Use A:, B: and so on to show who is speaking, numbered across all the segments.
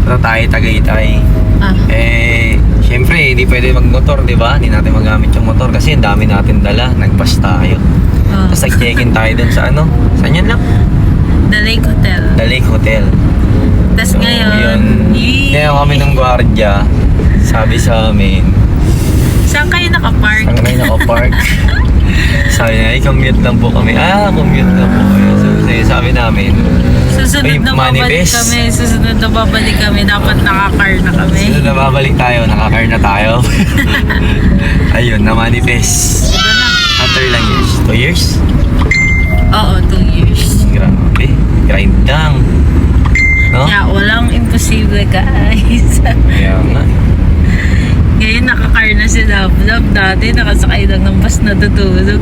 A: Punta tayo Tagaytay.
B: Ah.
A: Siyempre, hindi pwede magmotor, di ba? Hindi natin magamit yung motor kasi ang dami natin dala. Nag-bus tayo. Tapos nag-check-in tayo dun sa ano? Saan yan lang?
B: The Lake Hotel.
A: The Lake Hotel.
B: Tapos ngayon,
A: Yun. Ngayon kami ng gwardiya. Sabi sa amin,
B: saan kayo nakapark?
A: saan kayo nakapark? Sabi niya, commute lang po kami. Commute lang po kayo. Sabi namin,
B: Susunod na babalik
A: manifest.
B: kami. Susunod na babalik kami. Dapat naka-car na kami.
A: Sunod na babalik tayo, naka-car na tayo. Ayun, na-manifest.
B: Ito na.
A: After lang years. 2 years?
B: Oo, 2 years.
A: Grabe. Grind lang. No?
B: Yeah, walang imposible guys.
A: Kaya nga.
B: Ngayon naka-car na si Love. Dati nakasakay lang ng bus na tutulog.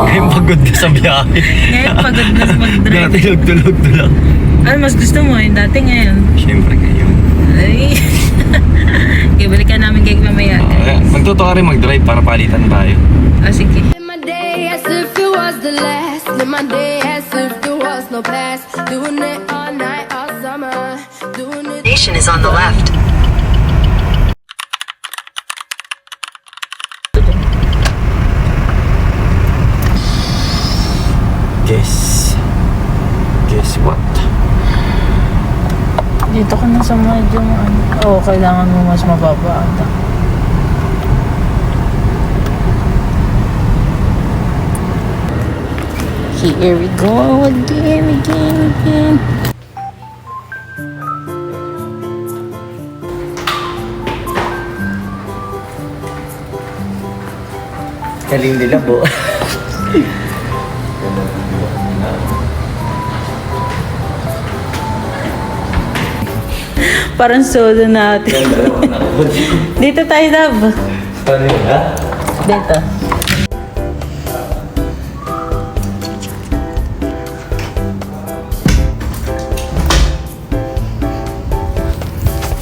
A: Ngayon pagod ka sa biyahe.
B: Ngayon pagod na mag-drive.
A: Dati tulog lang.
B: Ano mas gusto mo? Yung dati ngayon.
A: Siyempre ngayon.
B: Ay. Okay, balikan namin kay mamaya.
A: Magtotoo ka rin mag-drive para palitan tayo.
B: Sige.
C: Live my day as if it was the last. Live my day as if there was no past. Doing it all night, all summer. Doing it.
D: Station is on the left.
A: Guess what?
B: Dito ka na sa medyo kailangan mo mas mababa ata. Here we go again.
A: Galing nila po.
B: Parang solo natin. Dito tayo, Love.
A: Paano yun, ha?
B: Dito.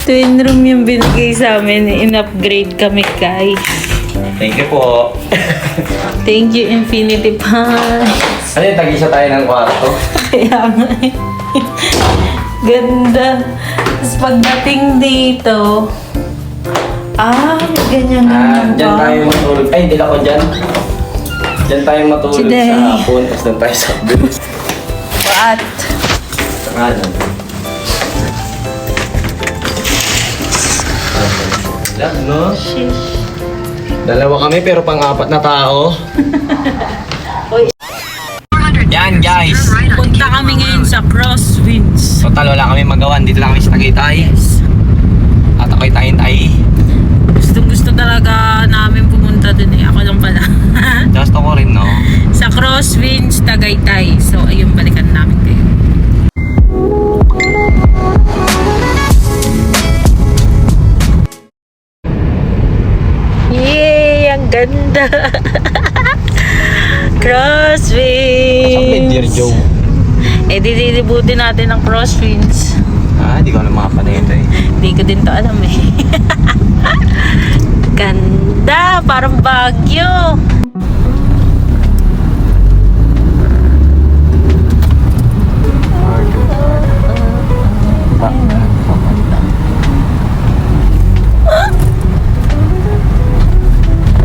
B: Twin room yung binigay sa amin. In-upgrade kami, guys.
A: Thank you po.
B: Thank you, Infinity Pies.
A: Ano yung tag-isa tayo ng kwarto?
B: Kaya nga eh. Ganda. Tapos pagdating dito, ganyan naman
A: Diyan tayo matulog. Ay, dila ko dyan. Diyan tayo matulog
B: Today.
A: sa hapon, tapos doon tayo sa bus.
B: At,
A: Sa kanan. Lang, no?
B: sheesh.
A: Dalawa kami pero pang-apat na tao. Yan guys.
B: Punta kami ngayon sa Crosswinds.
A: Total wala kami magawan. Dito lang kami sa Tagaytay. At ako'y tayo-tay.
B: Gusto talaga namin pumunta dun eh. Ako lang pala.
A: Just ako rin, no?
B: Sa Crosswinds, Tagaytay. So, ayun, balikan namin kayo. Yay! Ang ganda! Crosswinds!
A: Dear Joe.
B: Dilibutin natin ang Crosswinds.
A: Hindi ko alam mga panito eh.
B: Hindi ko din to alam eh. Ganda! Parang Baguio!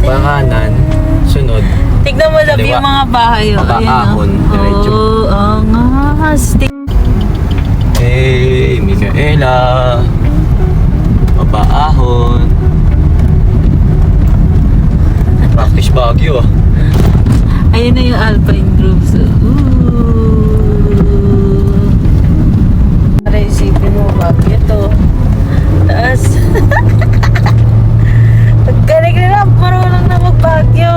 A: Panganan, sunod.
B: Tignan mo lang
A: Kaliwa.
B: yung mga bahay.
A: Papaahon, diretso.
B: Angas.
A: Hey, Micaela. Papaahon. Practice Baguio ah.
B: Ayun na yung Alpine Groves. Para isipin mo, Baguio to. Taas. Pagkalig nila, marunong na mag-Baguio.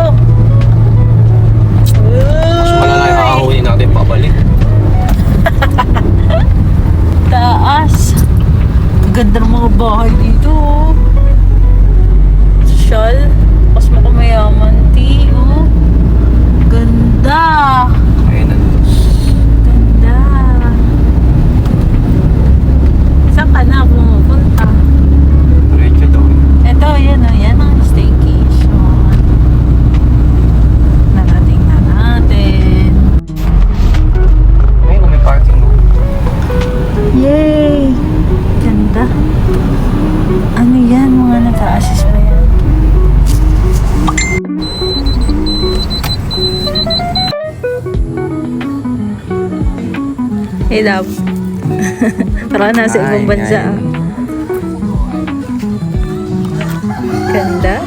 A: Mas malala yung kakahuli natin pabalik.
B: Taas. Ang ganda ng mga bahay dito. Social. Mas makumayaman. Ganda.
A: Ayun na.
B: Ganda. Saan ka na pumupunta?
A: Diretso daw.
B: Ito, yan o. Yan ang staycation. Narating na natin.
A: Ayun, may parking mo.
B: Yay! ganda. Ano yan? Mga nag-a-assist ba yan? Hey, love. Parang nasa ibang bansa. Ah. Ganda.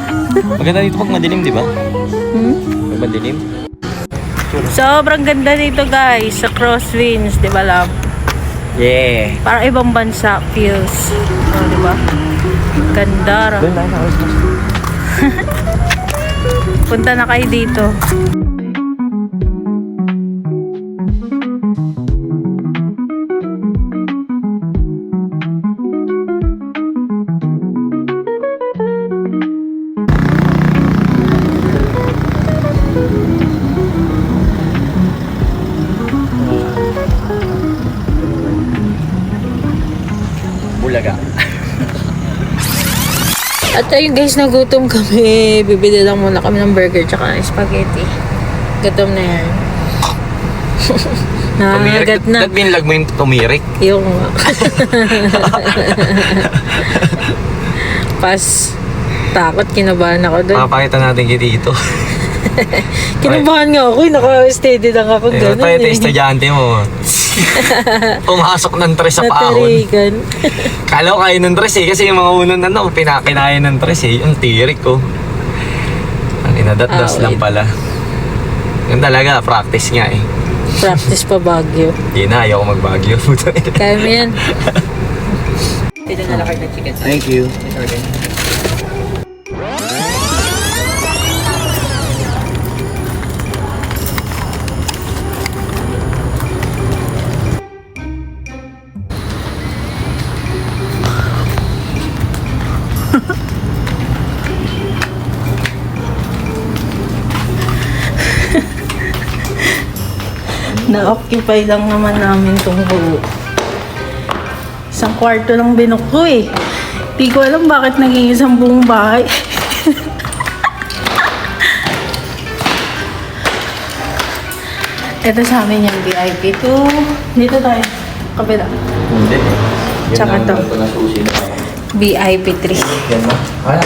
A: Maganda dito pag madilim, di ba? Pag madilim.
B: Sobrang ganda dito, guys. Sa Crosswinds, di ba, love?
A: Yeah.
B: Parang ibang bansa feels. Oh, di ba? Ganda.
A: Doon tayo na.
B: Punta na kayo dito.
A: Bulaga.
B: At ayun guys, nagutom kami. Bibili lang muna kami ng burger tsaka ng spaghetti. Gutom na yan. Nakagat na.
A: That binlag mo yung tumirik.
B: Yung pas takot, kinabahan ako doon.
A: Papakita natin kay dito.
B: Kinabahan nga ako, naka-steady lang ako
A: Ayun,
B: gano'n.
A: tayo ito estudyante mo. Pumasok ng tres sa paahon.
B: Natarigan.
A: Kala ko kaya ng tres eh. Kasi yung mga unang pinakinaya ng tres eh. Yung tirik ko. Ang inadatdas lang
B: wait.
A: pala. Yun talaga, practice nga eh.
B: Practice pa Baguio.
A: Hindi na, ayaw ko mag-Baguio.
B: Kaya mo yan.
A: Pwede na lakad na chicken. Thank you.
B: Na-occupy lang naman namin itong buo. Isang kwarto lang binok ko eh. Di ko alam bakit naging isang buong bahay. Ito sa amin yung VIP 2. Dito tayo. Kabila.
A: Hindi. Yun
B: Tsaka
A: lang,
B: to.
A: ito na susi na.
B: VIP 3.
A: Yan ba? Wala.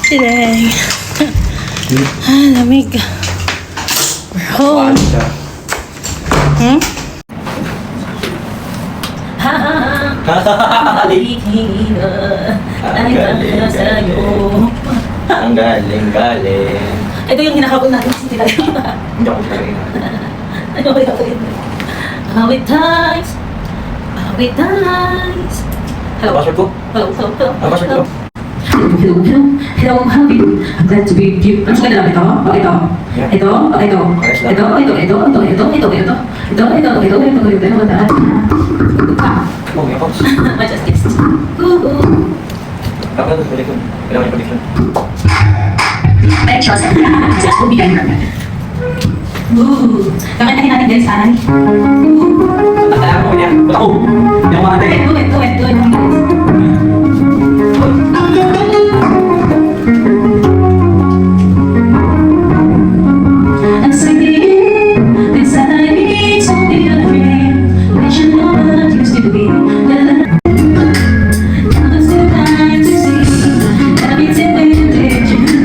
B: Today. Lamig. We're home. Hmm?
A: Ang galing.
B: Ito yung hinakabol natin sa tila.
A: Hindi ako pa rin.
B: Ano ba yun? How it ties. How it ties. Hello.
A: Password ko?
B: Hello.
A: Ang password ko?
D: Hello, how are you? I'm glad to be you. Ang suka na ito.
A: Oh, may box.
B: I just guessed.
A: Tapos ito, balik ko. Kailangan yung condition.
D: Kakitahin natin guys, Aray.
A: Kailangan ko niya. Ako! Hindi ako makatay.
D: Do it. Ang sabihin, minsan ay bigit, so be unafraid. We should know what used to be. Now there's no time to see. Gotta be taken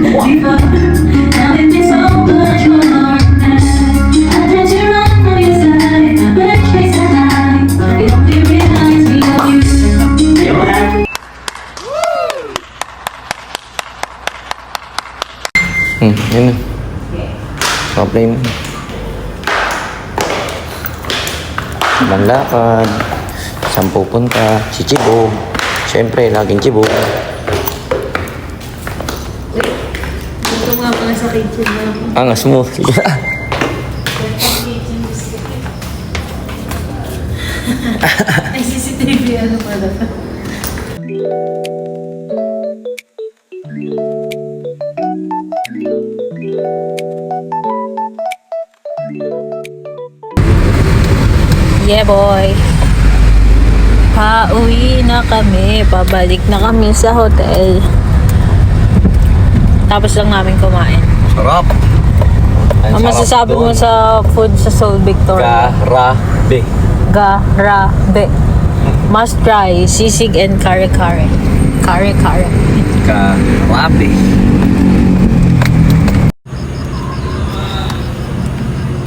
D: before. Now it means so much more. I tried to run from your side, but I chased the light. It only reminds me of you.
A: Yun na. Play mo. Ibang lakad. Saan pupunta? Si Chibo. Siyempre, laging Chibo.
B: Ito nga pala sa kitchen na.
A: Angas mo.
B: Ay, CCTV ano pala. Yeah, boy. Pauwi na kami. Pabalik na kami sa hotel. Tapos lang namin kumain.
A: Sarap.
B: Ang masasabi mo sa food sa Seoul Victoria?
A: Grabe.
B: Garabe. Must try sisig and kare-kare. Kare-kare.
A: Karabe.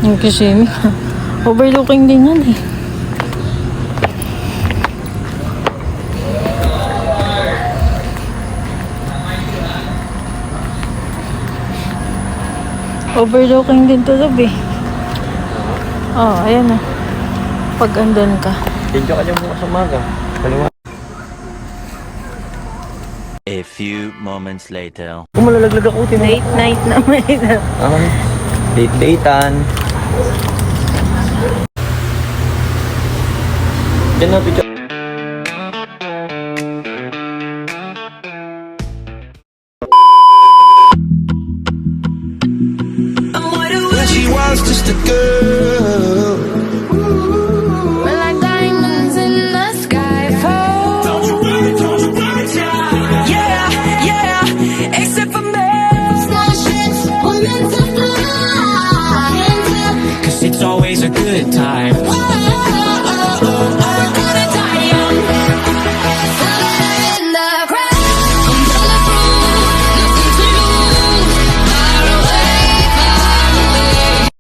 B: Yung kasi overlooking din yan eh. Overlooking din to Love eh. Oh, ayan na. Pag andun ka.
A: Medyo ka dyan bukas sa umaga. Kaliwa.
E: A few moments later.
A: Kung malalaglag ako,
B: Late night naman.
A: Date-datean. Diyan na, picture.
F: When she was just a girl.
C: We're like diamonds in the sky. Fall.
F: Yeah, yeah, except for me.
C: Starships were meant to fly.
F: Cause it's always a good time.
C: I'm gonna die young. Falling in the crowd. I'm bulletproof, nothing to lose. Far away, far away.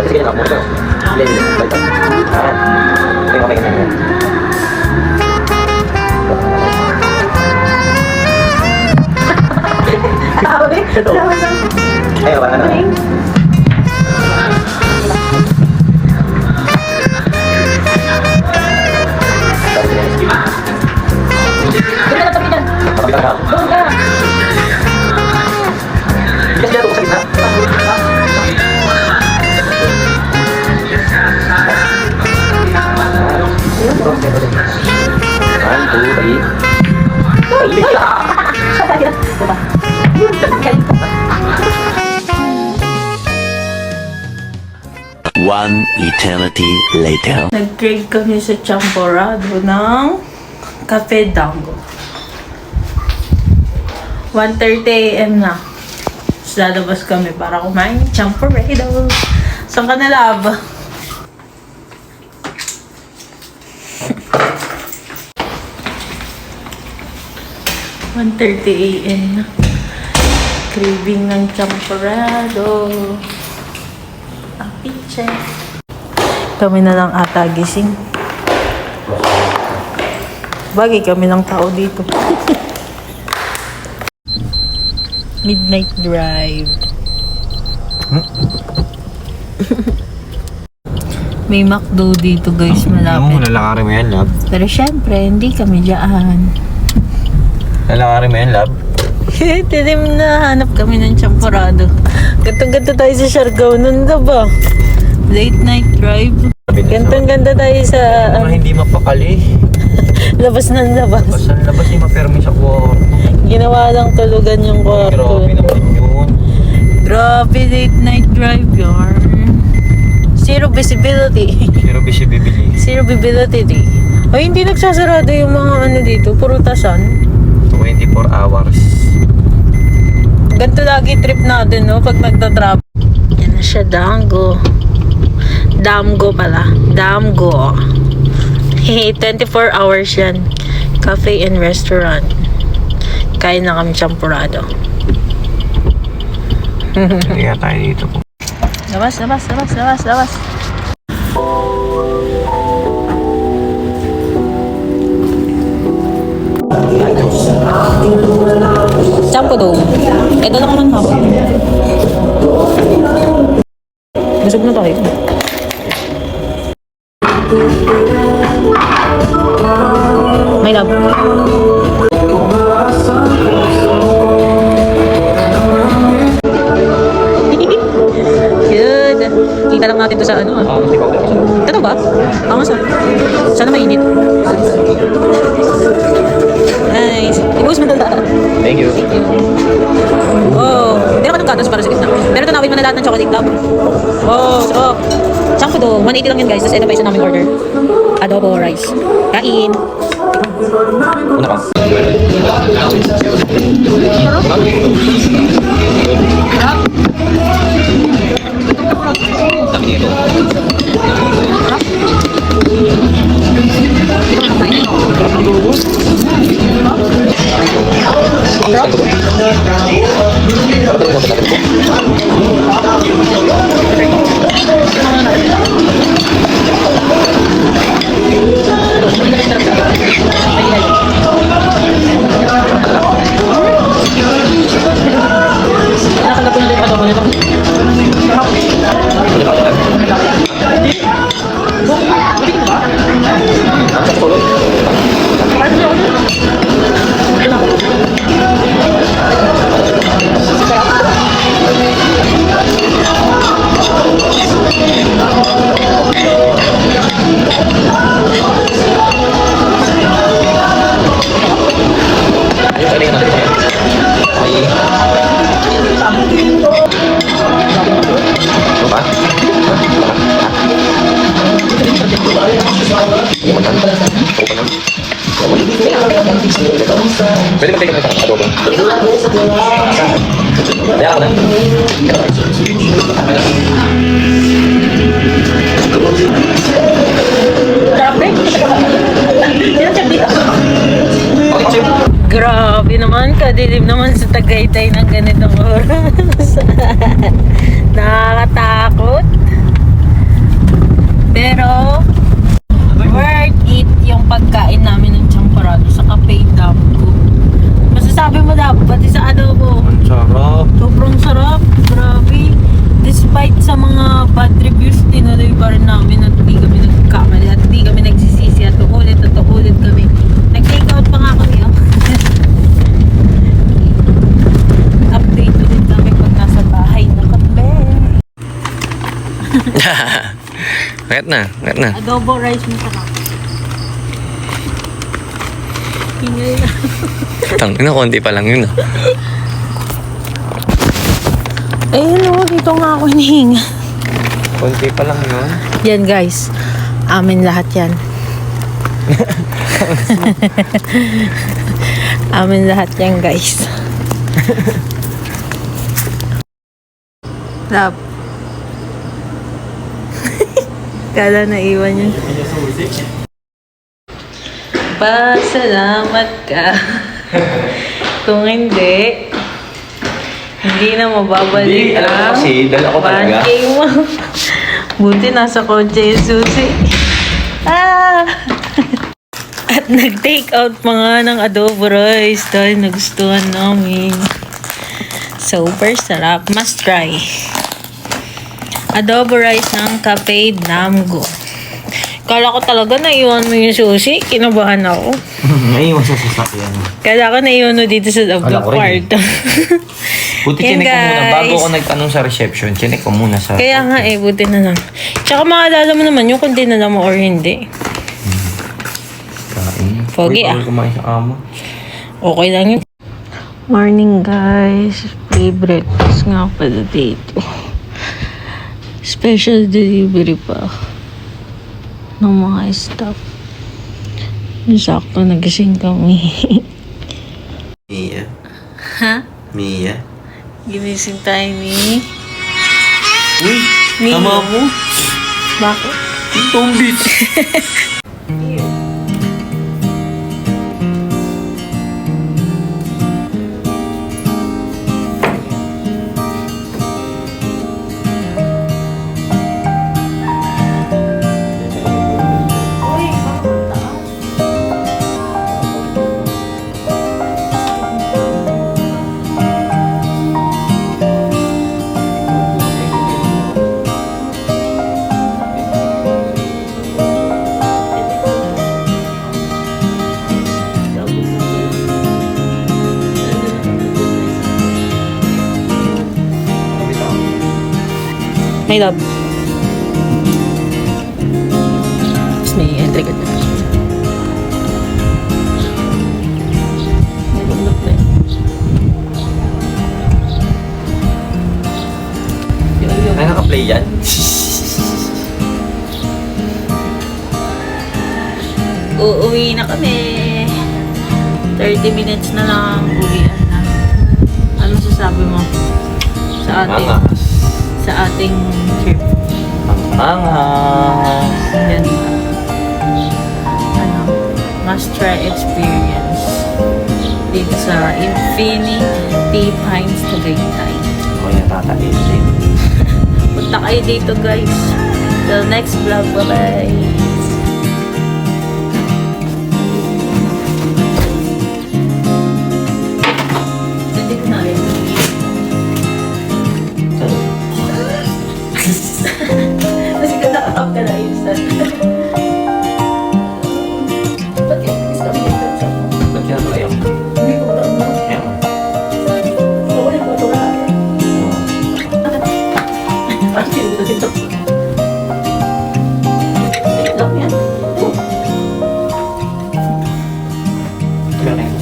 A: Sige na, motor. Lili, balik. Okay na. Ayaw ba na? Kapitan ka. Yes, dyan ako sa gitna. One, two, three. Balik ka!
E: One eternity later.
B: Nag-crave kami sa Champorado ng Cafe Dango. 1:30 AM na. Tapos lalabas kami para kumain ng Champorado. Saan ka na, Love? AM na. Craving ng Champorado. Apiche. Kami na lang ata gising. Bagay kami ng tao dito. Midnight drive. May McDo dito guys, malapit.
A: Lalakarin mo yan, love.
B: Pero syempre, hindi kami dyan.
A: Lalakarin mo yan, love.
B: Tinim na hanap kami ng Champorado. Gantong-ganta tayo sa Siargao nun ba? Late night drive. Gantong-ganta tayo sa
A: Hindi mapakali.
B: labas ng labas.
A: Saan labas yung mapermi sa kwarto?
B: Ginawa lang tulugan yung kwarto.
A: Grabe naman yun.
B: Grabe, late night drive yarn. Zero visibility.
A: Pero bisi bibili.
B: Zero visibility. Ay, hindi nagsasarado yung mga ano dito, purutasan.
A: 24 hours.
B: Ganito lagi trip natin, no? Pag nagtatrap. Yan na siya, Damgo. Damgo pala. Damgo. Hey, 24 hours yan. Cafe and restaurant. Kain na kami champurado.
A: Kaya tayo dito po.
B: Labas, labas, labas, labas, labas. Champo daw. Ito lang naman hapon. Busog na tayo. My love. Good. Kita lang natin to sa ano ah. Ito ba? Angas ah. Sana mainit. Nice. Ibus mo na.
A: Thank you.
B: Oh, hindi naman ng gatas para sa gitna. Pero tunawin mo na lahat ng chocolate club. Oh, sarap. Champo do. 180 lang yun guys. Tapos ito pa isa namin order. Adobo rice. Kain.
A: Una pa. Dami dito. Pwede mo take na ito adobo. Kaya ako na.
B: Grabe naman, kadilim naman sa Tagaytay ng ganitong oras. Nakakatakot. Pero, worth it yung pagkain namin ng champorado sa Cafe Damgo. Masasabi mo dapat, pati sa adobo.
A: Ang sarap.
B: Sobrang sarap. Grabe. Despite sa mga bad reviews, tinuloy pa rin namin at hindi kami nagkamali at hindi kami nagsisisi at uulit kami. Nag-take out pa nga kami. Oh. Update ulit kami pag nasa bahay na kami.
A: Kahit na.
B: Adobo rice mo sarap. Hingal na.
A: Tangina, konti pa lang yun ah.
B: Ayun o, dito nga ako hinihinga.
A: Konti pa lang yun.
B: Yan guys, amin lahat yan. Amin lahat yan guys. Love. Kala naiwan yun. Pasalamat ka. Kung hindi na mababalik
A: Hindi, alam mo
B: ang
A: kasi, dala ko talaga.
B: 1K mo. Buti nasa kotse yung susi. Ah! At nag-take out pa nga ng adobo rice dahil nagustuhan namin. Super sarap. Must try. Adobo rice ng Cafe Damgo. Kala ko talaga naiwan mo yung susi. Kinabahan ako.
A: Naiwan sa sasakyan.
B: Kala ko naiwan mo dito sa loob
A: Wala
B: ng
A: ko rin
B: kwarto.
A: Buti
B: Yan,
A: chinek ko muna.
B: guys.
A: Bago ako nagtanong sa reception, chinek ko muna sa...
B: Kaya nga buti na lang. Tsaka maalala mo naman yung kung dinala mo or hindi.
A: Kain.
B: Pogi,
A: Bawal kumain sa amo.
B: Okay lang yun. Morning guys. Favorite nga pala dito. Special delivery pa ng mga stuff. Sakto, nagising kami.
A: Mia.
B: Ha?
A: Mia.
B: Ginising tayo ni...
A: Uy,
B: Mia.
A: tama mo.
B: Bakit?
A: Tombit.
B: My love. Tapos may entry ka dyan. Nagulog na yun.
A: Ay, naka-play yan?
B: Uuwi na kami. 30 minutes na lang uwian na. Ano sasabi mo sa ating
A: Angas.
B: sa ating trip?
A: Angas.
B: Yan. Ano, must try experience dito sa Infinity Pines Tagaytay.
A: Ako yung tatain din.
B: Punta kayo dito guys. Till next vlog. Bye-bye. Hindi ko na rin. Kasi ka nakakap ka na instant. Ba't yung gusto mo yung touch mo?
A: Ba't yan kayo?
B: Hindi ko alam mo.
A: Ayan.
B: Sorry ko ito lang. Parang hindi ko dito. Wait lang yan.
A: Galing.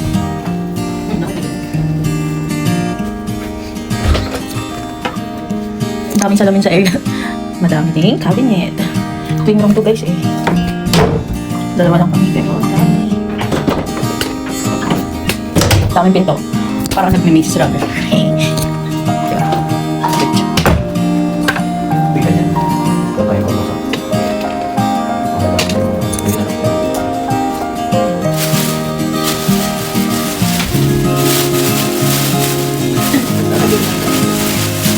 B: Daming salamin sa area. Madami ding cabinet. Tuwing room to guys eh. Dalawa lang kami pero dami. Daming pinto. Parang nagme-maze runner. Diba?
A: Bigyan yan. Ito tayo kumusap.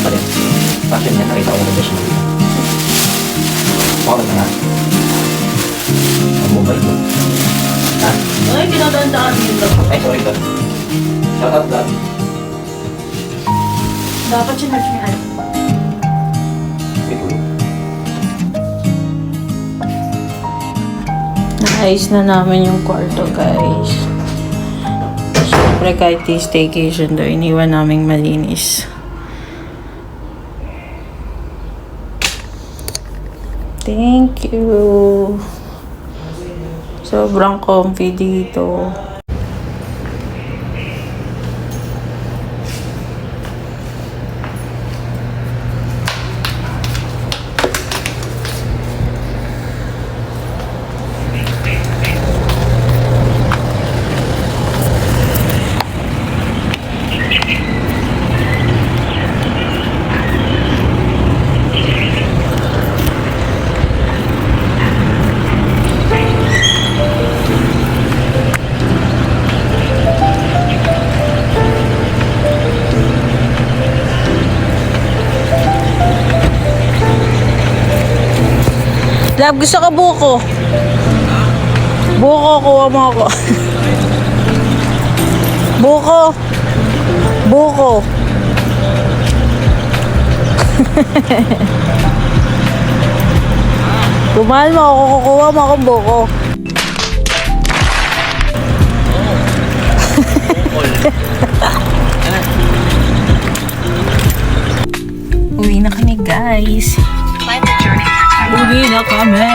A: Pare, passion niya, nakita ko na gusto mo. Okay na nga. Ang mobile mo. Ha?
B: Ay, pinadaan-daan dito.
A: Ay, sorry ka. Shout out ka.
B: Dapat sinerge may ano.
A: May tulog.
B: Naayos na namin yung kwarto guys. Siyempre kahit di staycation daw, iniwan naming malinis. Thank you. Sobrang comfy dito. Love, gusto ka buko? Buko, kuha mo ako. Buko. Buko. Kumahal mo ako, kukuha mo akong buko. Uwi na kami guys. Uwi na kami.